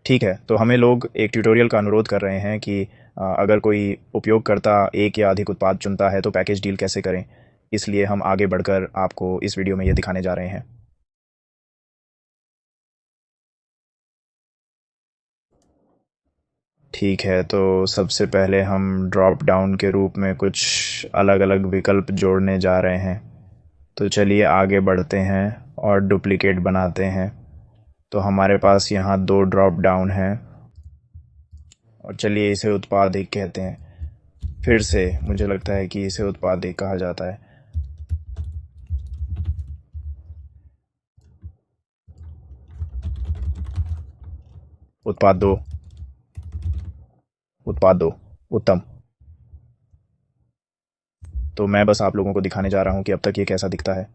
ठीक है, तो हमें लोग एक ट्यूटोरियल का अनुरोध कर रहे हैं कि अगर कोई उपयोगकर्ता एक या अधिक उत्पाद चुनता है तो पैकेज डील कैसे करें। इसलिए हम आगे बढ़कर आपको इस वीडियो में ये दिखाने जा रहे हैं। ठीक है, तो सबसे पहले हम ड्रॉप डाउन के रूप में कुछ अलग अलग विकल्प जोड़ने जा रहे हैं। तो चलिए आगे बढ़ते हैं और डुप्लिकेट बनाते हैं। तो हमारे पास यहाँ दो ड्रॉप डाउन हैं और चलिए इसे उत्पाद एक कहते हैं। फिर से मुझे लगता है कि इसे उत्पाद एक कहा जाता है। उत्पाद दो। उत्पाद दो। उत्तम। तो मैं बस आप लोगों को दिखाने जा रहा हूँ कि अब तक ये कैसा दिखता है।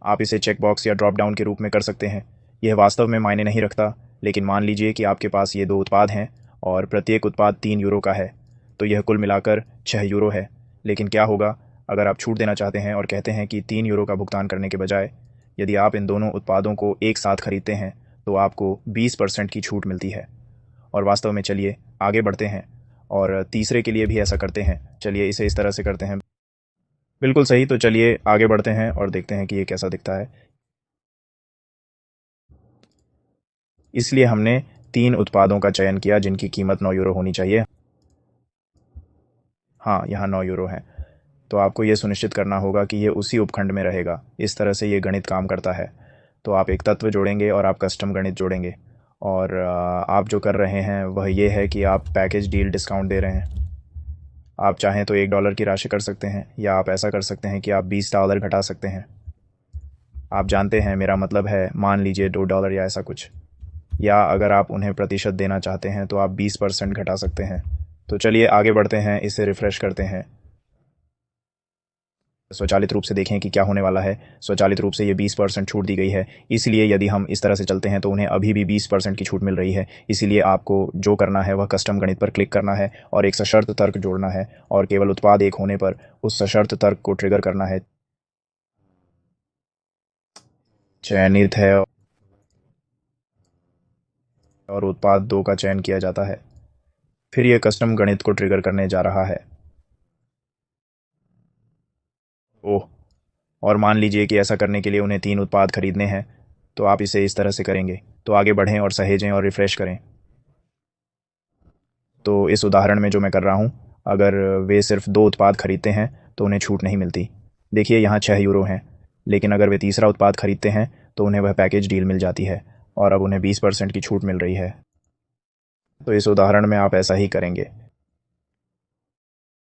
आप इसे चेक बॉक्स या ड्रॉप डाउन के रूप में कर सकते हैं। यह वास्तव में मायने नहीं रखता, लेकिन मान लीजिए कि आपके पास ये दो उत्पाद हैं और प्रत्येक उत्पाद 3 यूरो का है, तो यह कुल मिलाकर 6 यूरो है। लेकिन क्या होगा अगर आप छूट देना चाहते हैं और कहते हैं कि 3 यूरो का भुगतान करने के बजाय यदि आप इन दोनों उत्पादों को एक साथ खरीदते हैं तो आपको 20% की छूट मिलती है। और वास्तव में चलिए आगे बढ़ते हैं और तीसरे के लिए भी ऐसा करते हैं। चलिए इसे इस तरह से करते हैं। बिल्कुल सही। तो चलिए आगे बढ़ते हैं और देखते हैं कि ये कैसा दिखता है। इसलिए हमने 3 उत्पादों का चयन किया जिनकी कीमत 9 यूरो होनी चाहिए। हाँ, यहाँ 9 यूरो है। तो आपको ये सुनिश्चित करना होगा कि ये उसी उपखंड में रहेगा। इस तरह से ये गणित काम करता है। तो आप एक तत्व जोड़ेंगे और आप कस्टम गणित जोड़ेंगे। और आप जो कर रहे हैं वह ये है कि आप पैकेज डील डिस्काउंट दे रहे हैं। आप चाहें तो $1 की राशि कर सकते हैं, या आप ऐसा कर सकते हैं कि आप $20 घटा सकते हैं। आप जानते हैं मेरा मतलब है, मान लीजिए $2 या ऐसा कुछ। या अगर आप उन्हें प्रतिशत देना चाहते हैं तो आप 20% घटा सकते हैं। तो चलिए आगे बढ़ते हैं, इसे रिफ़्रेश करते हैं। स्वचालित रूप से देखें कि क्या होने वाला है। स्वचालित रूप से ये 20% छूट दी गई है। इसलिए यदि हम इस तरह से चलते हैं तो उन्हें अभी भी 20% की छूट मिल रही है। इसीलिए आपको जो करना है वह कस्टम गणित पर क्लिक करना है और एक सशर्त तर्क जोड़ना है, और केवल उत्पाद एक होने पर उस सशर्त तर्क को ट्रिगर करना है। चयनित है और उत्पाद 2 का चयन किया जाता है। फिर यह कस्टम गणित को ट्रिगर करने जा रहा है। ओह! और मान लीजिए कि ऐसा करने के लिए उन्हें 3 उत्पाद खरीदने हैं, तो आप इसे इस तरह से करेंगे। तो आगे बढ़ें और सहेजें और रिफ़्रेश करें। तो इस उदाहरण में जो मैं कर रहा हूँ, अगर वे सिर्फ 2 उत्पाद खरीदते हैं तो उन्हें छूट नहीं मिलती। देखिए यहाँ 6 यूरो हैं, लेकिन अगर वे तीसरा उत्पाद खरीदते हैं तो उन्हें वह पैकेज डील मिल जाती है और अब उन्हें 20% की छूट मिल रही है। तो इस उदाहरण में आप ऐसा ही करेंगे।